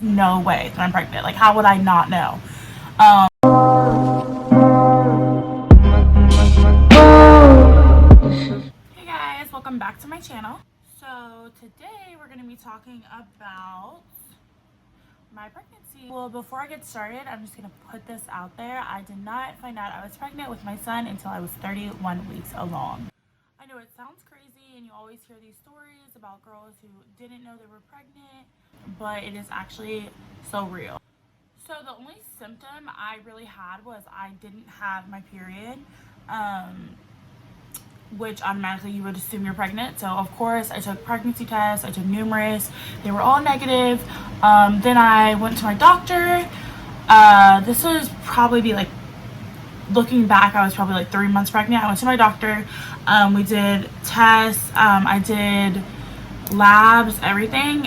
no way that I'm pregnant. Like, how would I not know? Um, hey guys, welcome back to my channel. So today we're going to be talking about my pregnancy. Well, before I get started, I'm just going to put this out there. I did not find out I was pregnant with my son until I was 31 weeks along. I know it sounds crazy, and you always hear these stories about girls who didn't know they were pregnant, but it is actually so real. So the only symptom I really had was I didn't have my period, which automatically you would assume you're pregnant. So of course I took pregnancy tests, I took numerous, they were all negative. Then I went to my doctor. This was probably like, looking back, I was probably like 3 months pregnant. I went to my doctor. We did tests, I did labs, everything.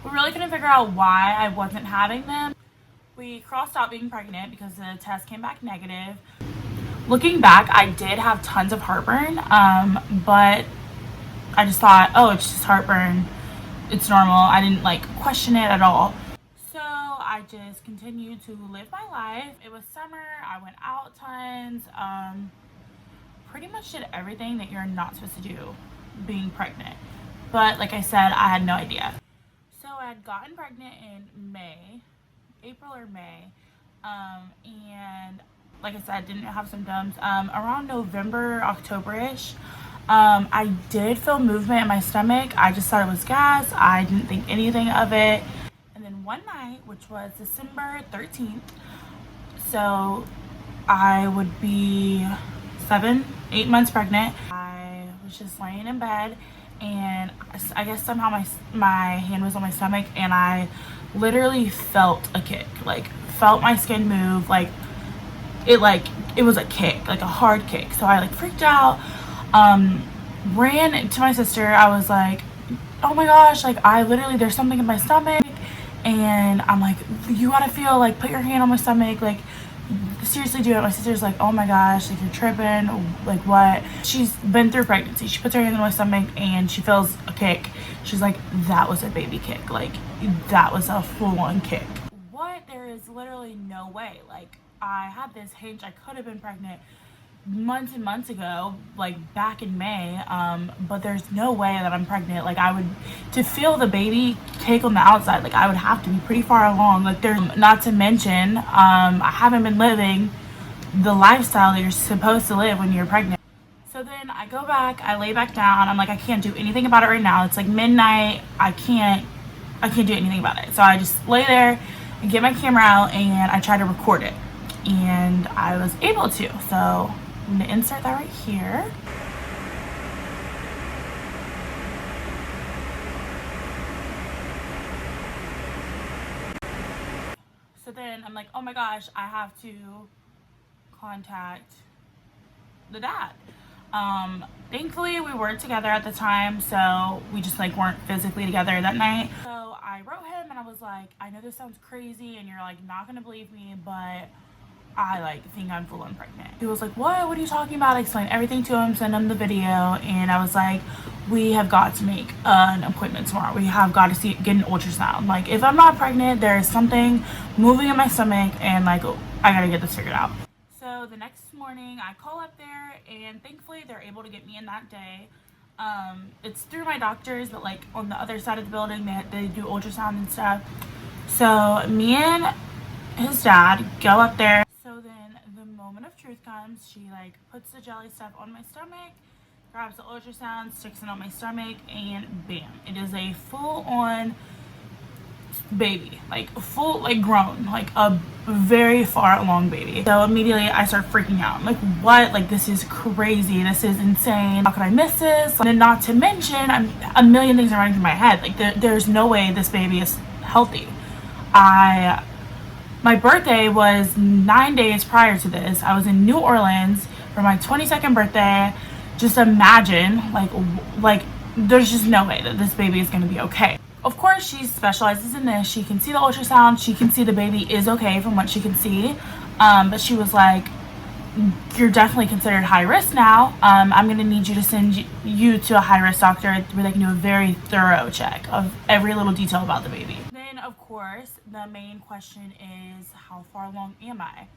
We really couldn't figure out why I wasn't having them. We crossed out being pregnant because the test came back negative. Looking back, I did have tons of heartburn, but I just thought, oh, it's just heartburn. It's normal. I didn't like question it at all. So I just continued to live my life. It was summer. I went out tons. Pretty much did everything that you're not supposed to do being pregnant. But like I said, I had no idea. So I had gotten pregnant in April or May. And like I said, didn't have symptoms. Around November, October-ish, I did feel movement in my stomach. I just thought it was gas. I didn't think anything of it. And then one night, which was December 13th, so I would be 8 months pregnant. I was just laying in bed, and I guess somehow my hand was on my stomach, and I literally felt a kick, like felt my skin move, like it was a kick, like a hard kick. So I like freaked out, ran to my sister. I was like, oh my gosh, like there's something in my stomach. And I'm like, you gotta feel, like, put your hand on my stomach, like seriously do it. My sister's like, oh my gosh, like you're tripping, like what? She's been through pregnancy. She puts her hand on my stomach and she feels a kick. She's like, that was a baby kick, like that was a full-on kick. What? There is literally no way. Like, I had this hinge. I could have been pregnant months and months ago, like back in May, but there's no way that I'm pregnant. Like, to feel the baby kick on the outside, like I would have to be pretty far along. Like, there's not to mention, I haven't been living the lifestyle that you're supposed to live when you're pregnant. So then I go back, I lay back down. I'm like, I can't do anything about it right now. It's like midnight. I can't do anything about it. So I just lay there and get my camera out and I try to record it. And I was able to. So I'm going to insert that right here. So then I'm like, oh my gosh, I have to contact the dad. Thankfully we weren't together at the time, so we just like weren't physically together that night. So I wrote him and I was like, I know this sounds crazy and you're like not gonna believe me, but I like think I'm full-on pregnant. He was like, what are you talking about? I explained everything to him, sent him the video, and I was like, we have got to make an appointment tomorrow. We have got to get an ultrasound. Like, if I'm not pregnant, there is something moving in my stomach, and like I gotta get this figured out. So the next morning I call up there, and thankfully they're able to get me in that day. It's through my doctors, but like on the other side of the building they do ultrasound and stuff. So me and his dad go up there. So then the moment of truth comes. She like puts the jelly stuff on my stomach, grabs the ultrasound, sticks it on my stomach, and bam, it is a full-on baby, like full, like grown, like a very far along baby. So immediately I start freaking out. I'm like, what? Like, this is crazy. This is insane. How could I miss this? And not to mention, a million things are running through my head. Like, there's no way this baby is healthy. My birthday was 9 days prior to this. I was in New Orleans for my 22nd birthday. Just imagine, like there's just no way that this baby is going to be okay. Of course, she specializes in this. She can see the ultrasound. She can see the baby is okay from what she can see. But she was like, you're definitely considered high risk now. I'm going to need you to send you to a high risk doctor where they can do a very thorough check of every little detail about the baby. Then then of course the main question is, how far along am I?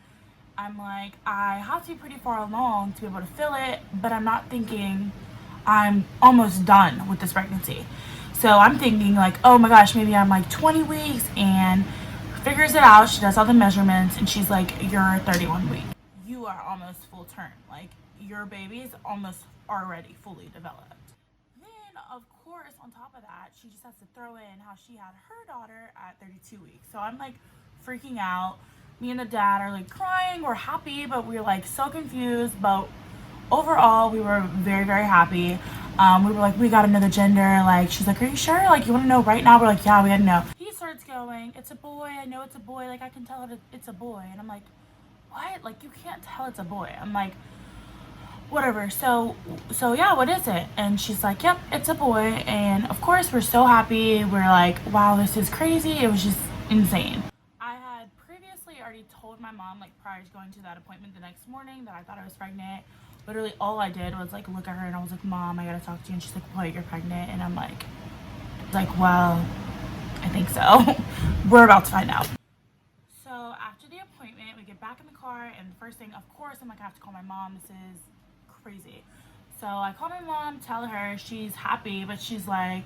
I'm like, I have to be pretty far along to be able to feel it, but I'm not thinking I'm almost done with this pregnancy. So I'm thinking like, oh my gosh, maybe I'm like 20 weeks, and figures it out. She does all the measurements and she's like, you're 31 weeks. You are almost full term. Like, your baby is almost already fully developed. Then, of course, on top of that, she just has to throw in how she had her daughter at 32 weeks. So I'm like freaking out. Me and the dad are like crying. We're happy, but we're like so confused. But overall, we were very, very happy. We were like, we gotta know the gender. Like, she's like, are you sure? Like, you wanna know right now? We're like, yeah, we gotta know. He starts going, it's a boy. I know it's a boy. Like, I can tell it's a boy. And I'm like, what? Like, you can't tell it's a boy. I'm like, whatever. So yeah, what is it? And she's like, yep, it's a boy. And of course, we're so happy. We're like, wow, this is crazy. It was just insane. I had previously already told my mom, like, prior to going to that appointment the next morning, that I thought I was pregnant. Literally all I did was like look at her and I was like, Mom, I gotta talk to you. And she's like, what, you're pregnant? And I'm like, well, I think so. We're about to find out. So after the appointment, we get back in the car, and the first thing, of course, I'm like, I have to call my mom. This is crazy. So I call my mom, tell her. She's happy, but she's like,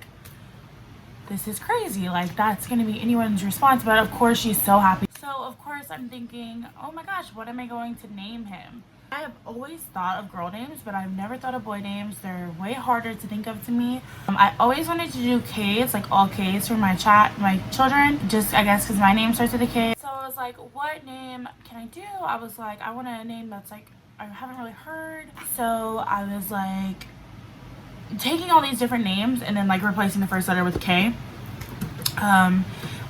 this is crazy. Like, that's gonna be anyone's response. But of course, she's so happy. So of course, I'm thinking, oh my gosh, what am I going to name him? I have always thought of girl names, but I've never thought of boy names. They're way harder to think of to me. I always wanted to do K's, like all K's for my children, just I guess because my name starts with a K. So I was like, what name can I do? I was like, I want a name that's like, I haven't really heard. So I was like taking all these different names and then like replacing the first letter with K.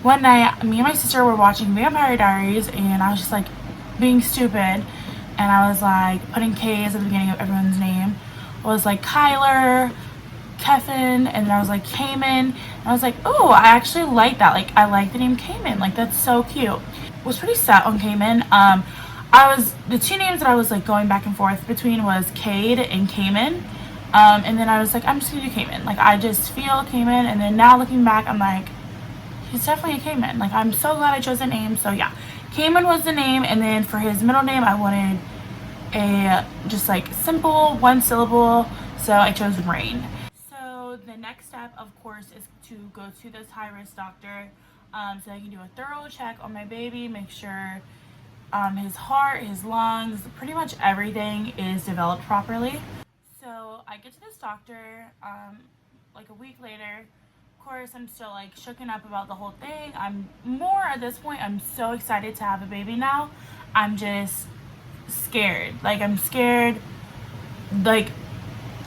One night, me and my sister were watching Vampire Diaries, and I was just like being stupid. And I was like putting K's at the beginning of everyone's name. I was like Kyler, Kevin, and then I was like Cayman. And I was like, oh, I actually like that. Like, I like the name Cayman. Like, that's so cute. Was pretty set on Cayman. The two names that I was like going back and forth between was Cade and Cayman. And then I was like, I'm just gonna do Cayman. Like, I just feel Cayman. And then now looking back, I'm like, he's definitely a Cayman. Like, I'm so glad I chose that name. So yeah, Cayman was the name. And then for his middle name, I wanted a just like simple one syllable, so I chose Rain. So the next step, of course, is to go to this high-risk doctor, so I can do a thorough check on my baby, make sure his heart, his lungs, pretty much everything is developed properly. So I get to this doctor like a week later. Of course, I'm still like shooken up about the whole thing. I'm more at this point, I'm so excited to have a baby now. I'm just scared. Like, I'm scared like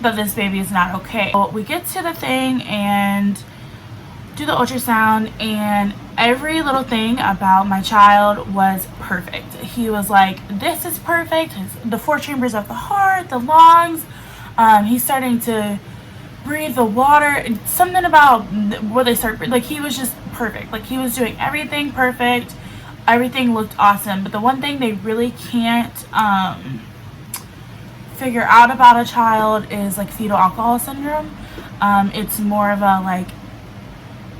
that this baby is not okay. So we get to the thing and do the ultrasound, and every little thing about my child was perfect. He was like, this is perfect. The 4 chambers of the heart, the lungs, he's starting to breathe the water, and something about where they start, like, he was just perfect. Like, he was doing everything perfect. Everything looked awesome, but the one thing they really can't figure out about a child is like fetal alcohol syndrome. It's more of a like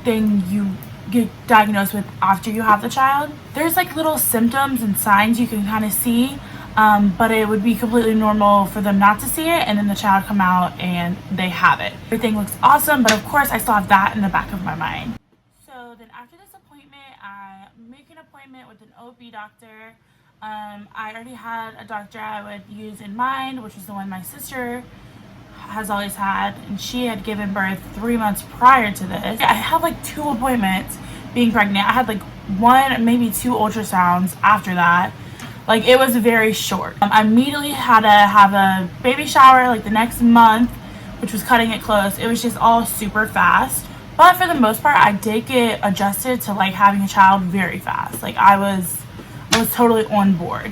thing you get diagnosed with after you have the child. There's like little symptoms and signs you can kind of see, but it would be completely normal for them not to see it, and then the child come out and they have it. Everything looks awesome, but of course I still have that in the back of my mind. So then after this appointment, I make an appointment with an OB doctor. I already had a doctor I would use in mind, which was the one my sister has always had, and she had given birth 3 months prior to this. I had like 2 appointments being pregnant. I had like 1, maybe 2 ultrasounds after that. Like, it was very short. I immediately had to have a baby shower like the next month, which was cutting it close. It was just all super fast. But for the most part, I did get adjusted to like having a child very fast. Like, I was totally on board.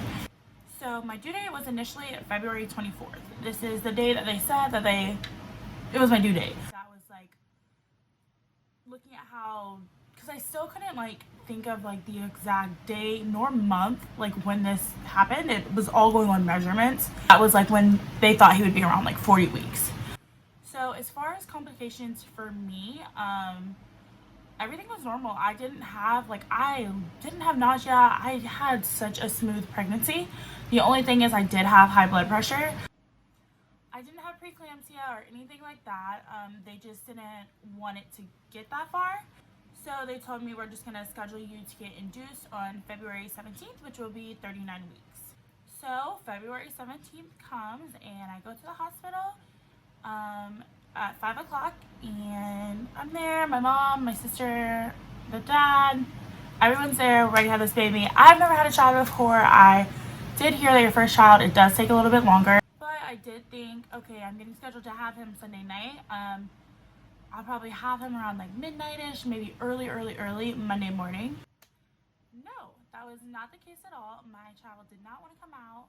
So my due date was initially February 24th. This is the day that they said that it was my due date. That was like looking at how, because I still couldn't like think of like the exact day nor month like when this happened. It was all going on measurements. That was like when they thought he would be around like 40 weeks. So as far as complications for me, I had like 2 appointments being pregnant. I had like 1 maybe 2 ultrasounds after that. Like, it was very short. I immediately had to have a baby shower like the next month, which was cutting it close. It was just all super fast. But for the most part, I did get adjusted to like having a child very fast. Like, I was on board. So as far as complications for me, everything was normal. I didn't have nausea. I had such a smooth pregnancy. The only thing is I did have high blood pressure. I didn't have preeclampsia or anything like that. They just didn't want it to get that far. So they told me we're just gonna schedule you to get induced on February 17th, which will be 39 weeks. So February 17th comes and I go to the hospital at 5 o'clock, and I'm there. My mom, my sister, the dad, everyone's there ready to have this baby. I've never had a child before. I did hear that your first child, it does take a little bit longer. But I did think, okay, I'm getting scheduled to have him Sunday night. I'll probably have him around like midnight-ish, maybe early Monday morning. No, that was not the case at all. My child did not want to come out.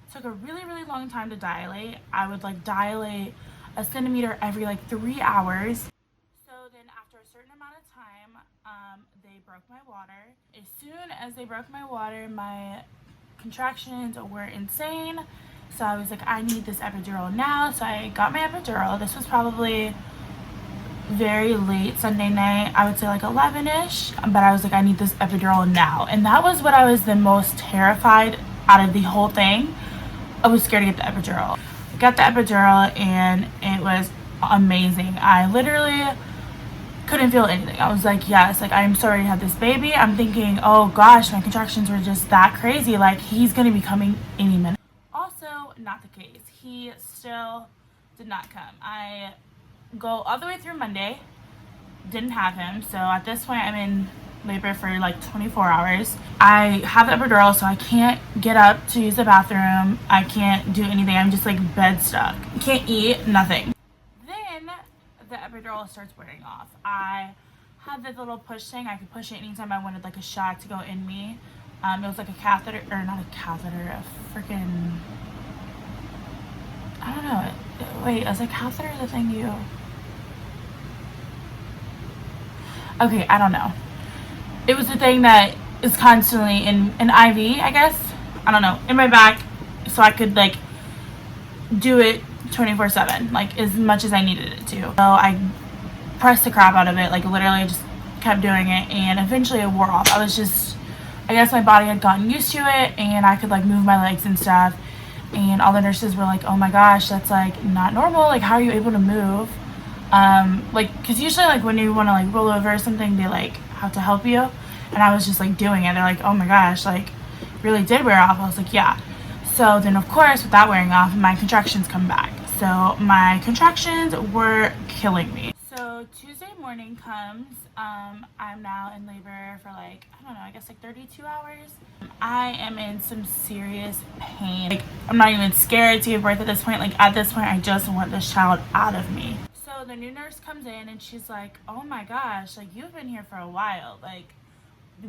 It took a really long time to dilate. I would like dilate a centimeter every like 3 hours. So then after a certain amount of time, they broke my water. As soon as they broke my water, my contractions were insane. So I was like, I need this epidural now. So I got my epidural. This was probably very late Sunday night. I would say like 11-ish. But I was like, I need this epidural now. And that was what I was the most terrified out of the whole thing. I was scared to get the epidural. I got the epidural and it was amazing. I literally couldn't feel anything. I was like, yes, like I'm so ready to have this baby. I'm thinking, oh gosh, my contractions were just that crazy. Like he's gonna be coming any minute. Also, not the case. He still did not come. I go all the way through Monday, didn't have him. So at this point, I'm in labor for like 24 hours. I have the epidural, so I can't get up to use the bathroom. I can't do anything. I'm just like bed stuck. Can't eat, nothing. Then the epidural starts wearing off. I had this little push thing. I could push it anytime I wanted like a shot to go in me. It was like a catheter, or not a catheter, a freaking, I don't know. Wait, is a catheter the thing you... Okay, I don't know. It was the thing that is constantly in an IV, I guess. I don't know, in my back, so I could like do it 24/7, like as much as I needed it to. So I pressed the crap out of it, like literally just kept doing it, and eventually it wore off. I guess my body had gotten used to it, and I could like move my legs and stuff. And all the nurses were like, "Oh my gosh, that's like not normal. Like, how are you able to move?" Like, cause usually like when you want to like roll over or something, they like have to help you. And I was just like doing it. They're like, "Oh my gosh, like really did wear off." I was like, "Yeah." So then of course with that wearing off, my contractions come back. So my contractions were killing me. So Tuesday morning comes. I'm now in labor for like, I don't know, I guess like 32 hours. I am in some serious pain. Like, I'm not even scared to give birth at this point. Like at this point, I just want this child out of me. So the new nurse comes in and she's like, "Oh my gosh, like you've been here for a while. Like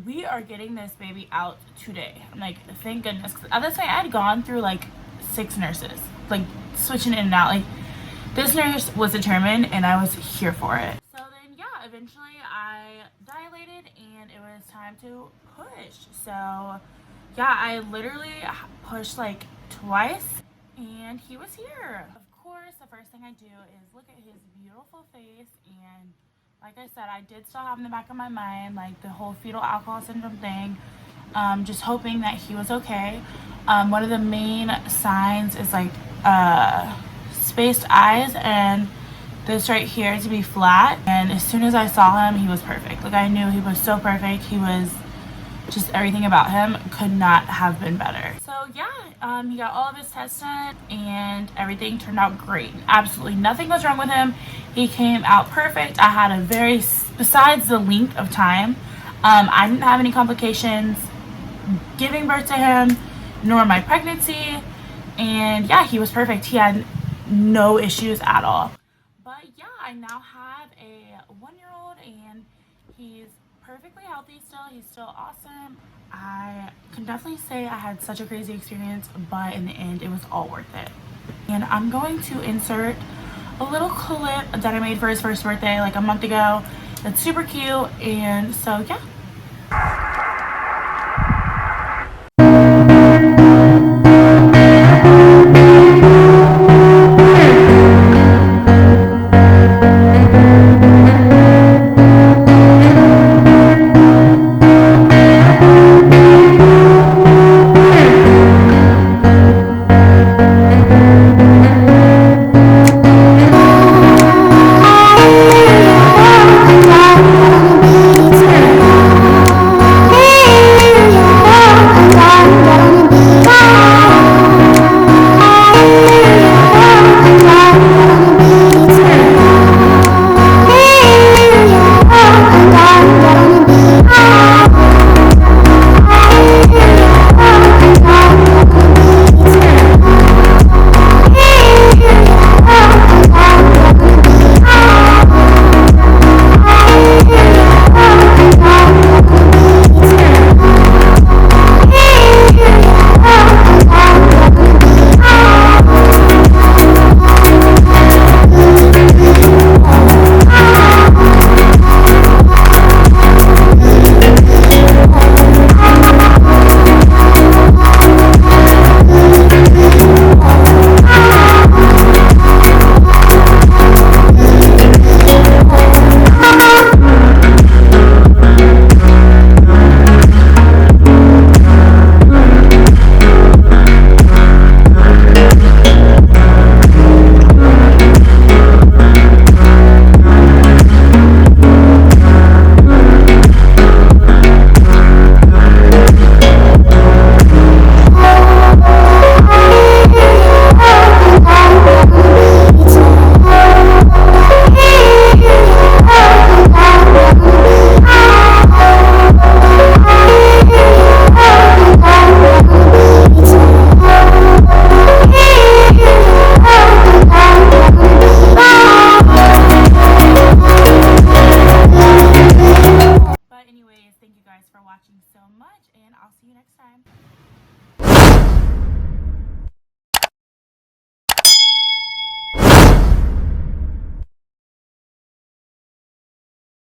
we are getting this baby out today." I'm like, thank goodness. At this point, I had gone through like 6 nurses, like switching in and out. Like this nurse was determined and I was here for it. So then, yeah, eventually I dilated and it was time to push. So yeah, I literally pushed like twice and he was here. Of course, the first thing I do is look at his beautiful face, and like I said, I did still have in the back of my mind like the whole fetal alcohol syndrome thing, just hoping that he was okay. One of the main signs is like spaced eyes, and this right here to be flat. And as soon as I saw him, he was perfect. Like I knew he was so perfect. He was just, everything about him could not have been better. So yeah, he got all of his tests done and everything turned out great. Absolutely nothing was wrong with him. He came out perfect. I had a very, besides the length of time, I didn't have any complications giving birth to him, nor my pregnancy. And yeah, he was perfect. He had no issues at all. But yeah, I now have a 1-year-old and he's perfectly healthy still. He's still awesome. I can definitely say I had such a crazy experience, but in the end, it was all worth it. And I'm going to insert a little clip that I made for his first birthday like a month ago. That's super cute. And so yeah. much, and I'll see you next time.